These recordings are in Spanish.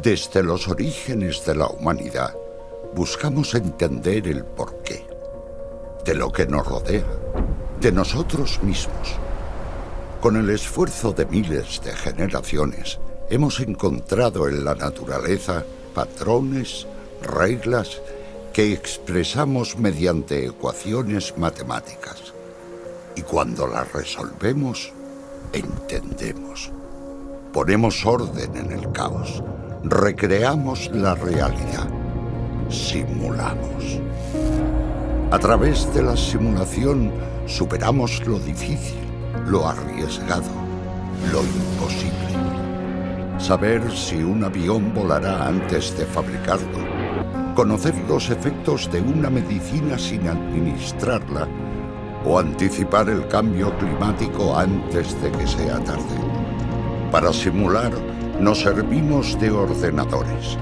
Desde los orígenes de la humanidad, buscamos entender el porqué de lo que nos rodea, de nosotros mismos. Con el esfuerzo de miles de generaciones, hemos encontrado en la naturaleza patrones, reglas que expresamos mediante ecuaciones matemáticas. Y cuando las resolvemos, entendemos. Ponemos orden en el caos, recreamos la realidad, simulamos. A través de la simulación superamos lo difícil, lo arriesgado, lo imposible. Saber si un avión volará antes de fabricarlo, conocer los efectos de una medicina sin administrarla o anticipar el cambio climático antes de que sea tarde. Para simular, nos servimos de ordenadores,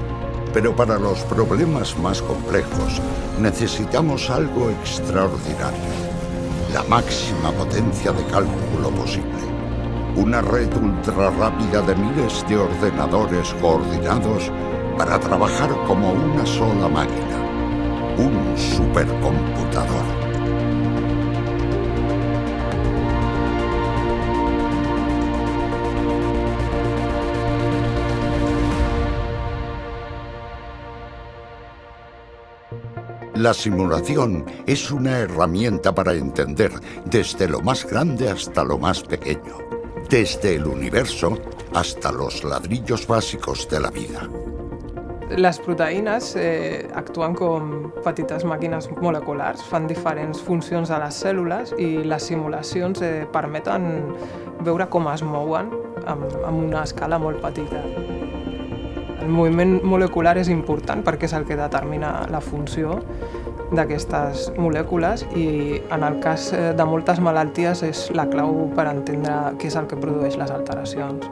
pero para los problemas más complejos necesitamos algo extraordinario, la máxima potencia de cálculo posible. Una red ultra rápida de miles de ordenadores coordinados para trabajar como una sola máquina, un supercomputador. La simulación es una herramienta para entender desde lo más grande hasta lo más pequeño, desde el universo hasta los ladrillos bàsicos de la vida. Les proteïnes actuen com petites màquines moleculars, fan diferents funcions a les cèl·lules i les simulacions permeten veure com es mouen amb una escala molt petita. El moviment molecular és important perquè és el que determina la funció d'aquestes molècules i en el cas de moltes malalties és la clau per entendre què és el que produeix les alteracions.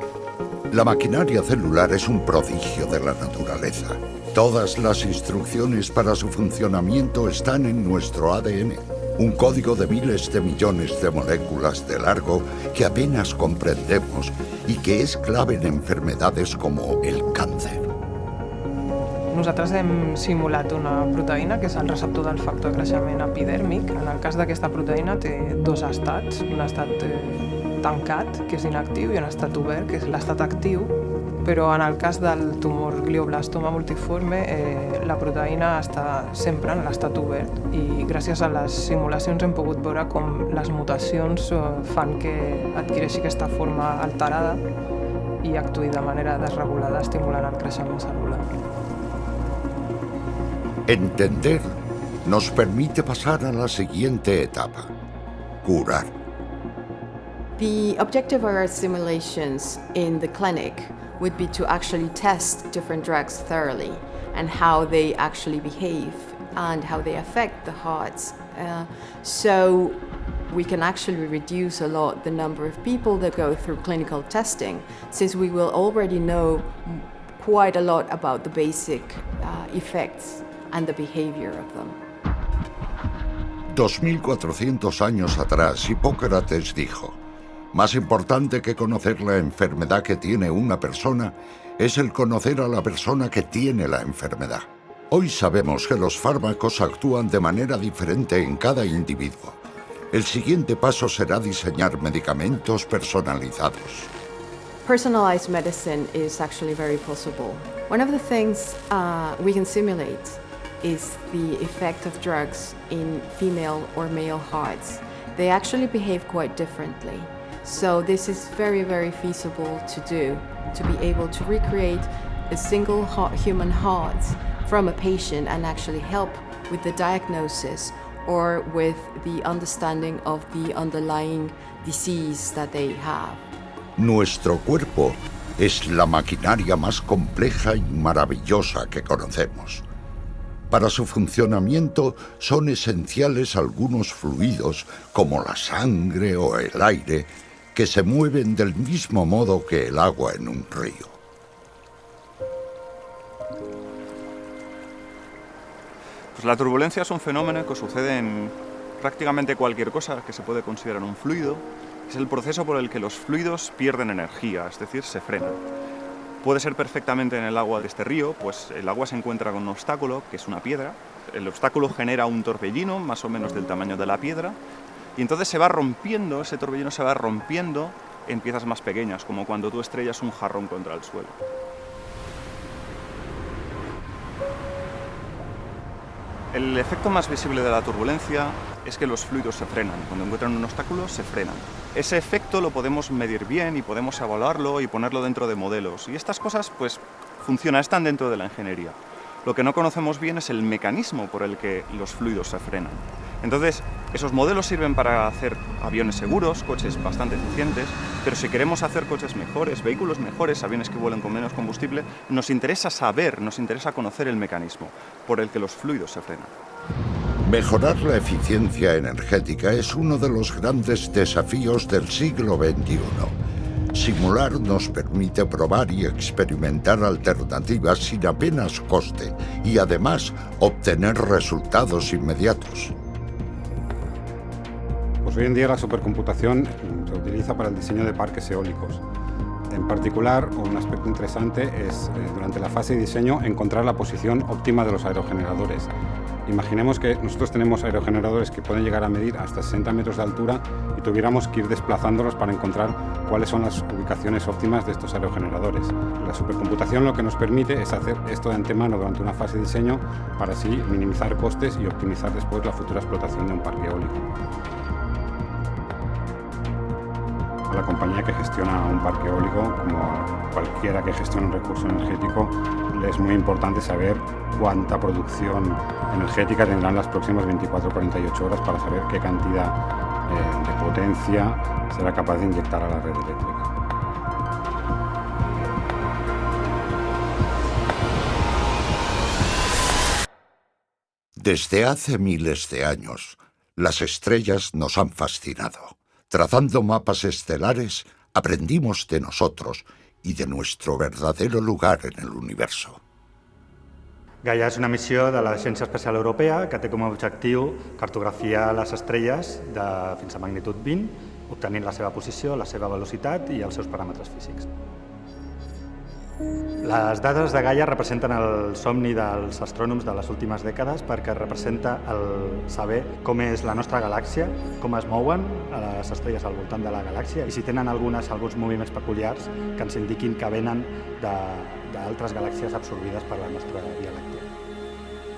La maquinaria celular es un prodigio de la naturaleza. Todas las instrucciones para su funcionamiento están en nuestro ADN. Un código de miles de millones de moléculas de largo que apenas comprendemos y que és clave en enfermedades como el càncer. Nosaltres hem simulat una proteïna, que és el receptor del factor de creixement epidèrmic. En el cas d'aquesta proteïna té dos estats, un estat tancat, que és inactiu, i un estat obert, que és l'estat actiu, però en el cas del tumor glioblastoma multiforme la proteïna està sempre en l'estat obert i gràcies a les simulacions hem pogut veure com les mutacions fan que adquireixi aquesta forma alterada i actuï de manera desregulada estimulant el creixement cel·lular. Entender nos permite pasar a la siguiente etapa: curar. The objective of our simulations in the clinic would be to actually test different drugs thoroughly and how they actually behave and how they affect the hearts. So we can actually reduce a lot the number of people that go through clinical testing, since we will already know quite a lot about the basic effects and the behavior of them. 2400 años atrás, Hipócrates dijo: más importante que conocer la enfermedad que tiene una persona es el conocer a la persona que tiene la enfermedad. Hoy sabemos que los fármacos actúan de manera diferente en cada individuo. El siguiente paso será diseñar medicamentos personalizados. Personalized medicine is actually very possible. One of the things we can simulate is the effect of drugs in female or male hearts. They actually behave quite differently. So this is very, very feasible to do, to be able to recreate a single human heart from a patient and actually help with the diagnosis or with the understanding of the underlying disease that they have. Nuestro cuerpo es la maquinaria más compleja y maravillosa que conocemos. Para su funcionamiento son esenciales algunos fluidos, como la sangre o el aire, que se mueven del mismo modo que el agua en un río. Pues la turbulencia es un fenómeno que sucede en prácticamente cualquier cosa que se puede considerar un fluido. Es el proceso por el que los fluidos pierden energía, es decir, se frenan. Puede ser perfectamente en el agua de este río, pues el agua se encuentra con un obstáculo, que es una piedra. El obstáculo genera un torbellino, más o menos del tamaño de la piedra, y entonces se va rompiendo, ese torbellino se va rompiendo en piezas más pequeñas, como cuando tú estrellas un jarrón contra el suelo. El efecto más visible de la turbulencia es que los fluidos se frenan. Cuando encuentran un obstáculo, se frenan. Ese efecto lo podemos medir bien y podemos evaluarlo y ponerlo dentro de modelos. Y estas cosas, pues, funcionan, están dentro de la ingeniería. Lo que no conocemos bien es el mecanismo por el que los fluidos se frenan. Entonces, esos modelos sirven para hacer aviones seguros, coches bastante eficientes, pero si queremos hacer coches mejores, vehículos mejores, aviones que vuelen con menos combustible, nos interesa conocer el mecanismo por el que los fluidos se frenan. Mejorar la eficiencia energética es uno de los grandes desafíos del siglo XXI. Simular nos permite probar y experimentar alternativas sin apenas coste y además obtener resultados inmediatos. Pues hoy en día la supercomputación se utiliza para el diseño de parques eólicos. En particular, un aspecto interesante es, durante la fase de diseño, encontrar la posición óptima de los aerogeneradores. Imaginemos que nosotros tenemos aerogeneradores que pueden llegar a medir hasta 60 metros de altura y tuviéramos que ir desplazándolos para encontrar cuáles son las ubicaciones óptimas de estos aerogeneradores. La supercomputación lo que nos permite es hacer esto de antemano durante una fase de diseño para así minimizar costes y optimizar después la futura explotación de un parque eólico. A la compañía que gestiona un parque eólico, como cualquiera que gestione un recurso energético, le es muy importante saber cuánta producción energética tendrán las próximas 24 o 48 horas para saber qué cantidad de potencia será capaz de inyectar a la red eléctrica. Desde hace miles de años, las estrellas nos han fascinado. Trazando mapas estelares, aprendimos de nosotros y de nuestro verdadero lugar en el universo. Gaia és una missió de l'Agència Espacial Europea que té com a objectiu cartografiar les estrelles de fins a magnitud 20, obtenint la seva posició, la seva velocitat i els seus paràmetres físics. Les dades de Gaia representen el somni dels astrònoms de les últimes dècades perquè representa el saber com és la nostra galàxia, com es mouen les estrelles al voltant de la galàxia i si tenen alguns moviments peculiars que ens indiquin que venen d'altres galàxies absorbides per la nostra Via Làctea.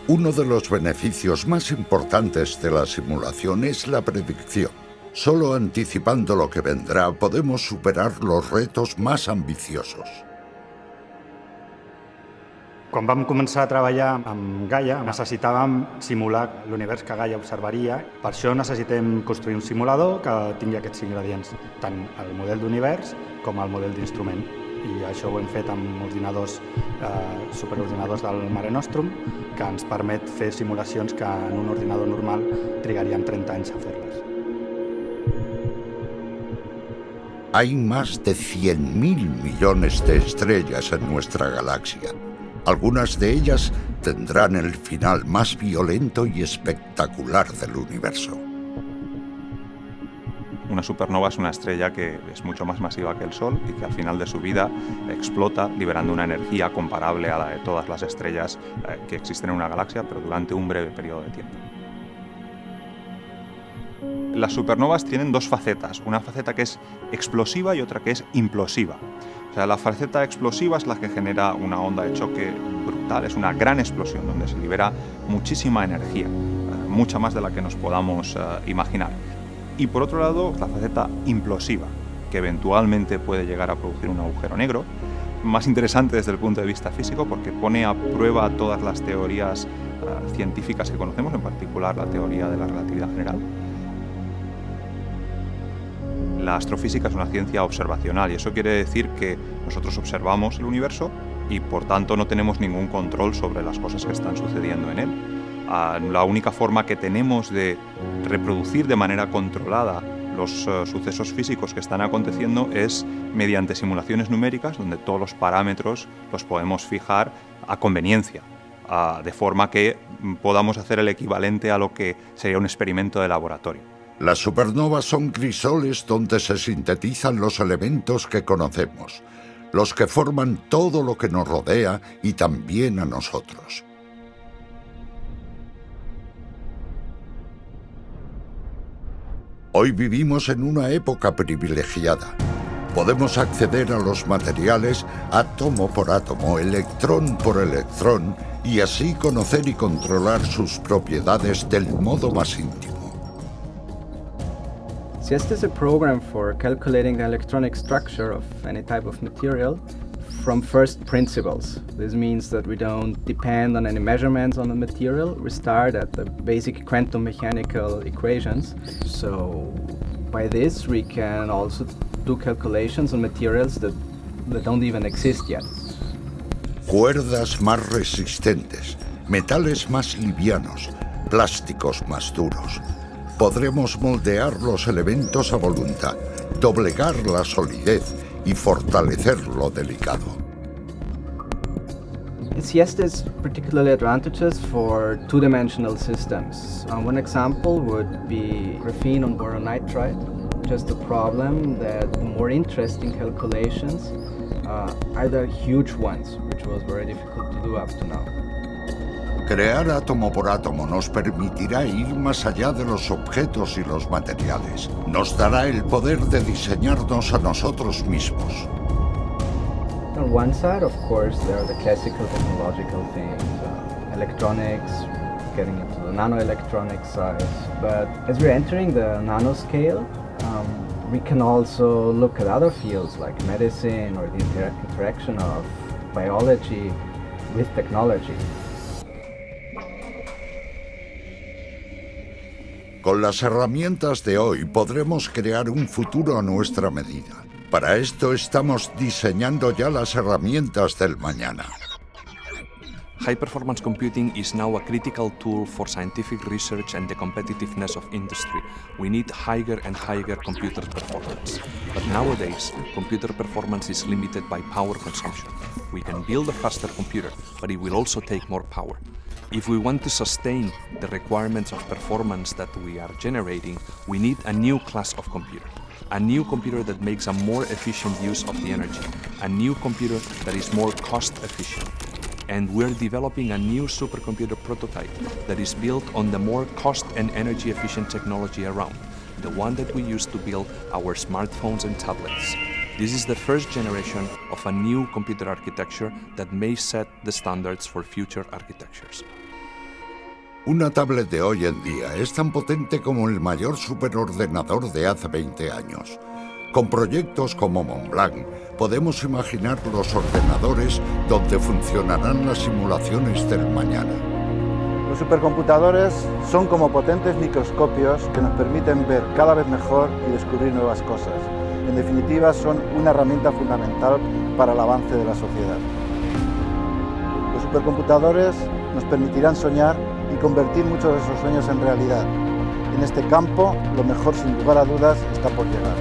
Uno de los beneficios más importantes de la simulación es la predicción. Solo anticipando lo que vendrá podemos superar los retos más ambiciosos. Quan vam començar a treballar amb Gaia, necessitàvem simular l'univers que Gaia observaria. Per això necessitem construir un simulador que tingui aquests ingredients, tant el model d'univers com el model d'instrument. I això ho hem fet amb superordinadors del Mare Nostrum, que ens permet fer simulacions que en un ordinador normal trigaríem 30 anys a fer-les. Hay más de 100.000 millones de estrellas en nuestra galaxia. Algunas de ellas tendrán el final más violento y espectacular del universo. Una supernova es una estrella que es mucho más masiva que el Sol y que al final de su vida explota liberando una energía comparable a la de todas las estrellas que existen en una galaxia, pero durante un breve periodo de tiempo. Las supernovas tienen dos facetas, una faceta que es explosiva y otra que es implosiva. O sea, la faceta explosiva es la que genera una onda de choque brutal, es una gran explosión donde se libera muchísima energía, mucha más de la que nos podamos imaginar. Y por otro lado, la faceta implosiva, que eventualmente puede llegar a producir un agujero negro, más interesante desde el punto de vista físico porque pone a prueba todas las teorías científicas que conocemos, en particular la teoría de la relatividad general. La astrofísica es una ciencia observacional y eso quiere decir que nosotros observamos el universo y por tanto no tenemos ningún control sobre las cosas que están sucediendo en él. La única forma que tenemos de reproducir de manera controlada los sucesos físicos que están aconteciendo es mediante simulaciones numéricas donde todos los parámetros los podemos fijar a conveniencia, de forma que podamos hacer el equivalente a lo que sería un experimento de laboratorio. Las supernovas son crisoles donde se sintetizan los elementos que conocemos. los que forman todo lo que nos rodea y también a nosotros. Hoy vivimos en una época privilegiada. Podemos acceder a los materiales átomo por átomo, electrón por electrón, y así conocer y controlar sus propiedades del modo más íntimo. CIEST is a program for calculating the electronic structure of any type of material from first principles. This means that we don't depend on any measurements on the material. We start at the basic quantum mechanical equations. So by this we can also do calculations on materials that don't even exist yet. Cuerdas más resistentes, metales más livianos, plásticos más duros. Podremos moldear los elementos a voluntad, doblegar la solidez y fortalecer lo delicado. CIEST is particularly advantageous for two-dimensional systems. One example would be graphene on boron nitride. Just a problem that more interesting calculations are the huge ones, which was very difficult to do up to now. Crear átomo por átomo nos permitirá ir más allá de los objetos y los materiales. Nos dará el poder de diseñarnos a nosotros mismos. On one side, of course, there are the classical technological things, electronics, getting into the nanoelectronic size. But as we're entering the nanoscale, we can also look at other fields like medicine or the interaction of biology with technology. Con las herramientas de hoy podremos crear un futuro a nuestra medida. Para esto estamos diseñando ya las herramientas del mañana. High-performance computing is now a critical tool for scientific research and the competitiveness of industry. We need higher and higher computer performance. But nowadays, computer performance is limited by power consumption. We can build a faster computer, but it will also take more power. If we want to sustain the requirements of performance that we are generating, we need a new class of computer. A new computer that makes a more efficient use of the energy. A new computer that is more cost efficient. And we're developing a new supercomputer prototype that is built on the more cost and energy efficient technology around, the one that we use to build our smartphones and tablets. This is the first generation of a new computer architecture that may set the standards for future architectures. Una tablet de hoy en día es tan potente como el mayor superordenador de hace 20 años. Con proyectos como Montblanc, podemos imaginar los ordenadores donde funcionarán las simulaciones del mañana. Los supercomputadores son como potentes microscopios que nos permiten ver cada vez mejor y descubrir nuevas cosas. En definitiva, son una herramienta fundamental para el avance de la sociedad. Los supercomputadores nos permitirán soñar y convertir muchos de esos sueños en realidad. En este campo, lo mejor, sin lugar a dudas, está por llegar.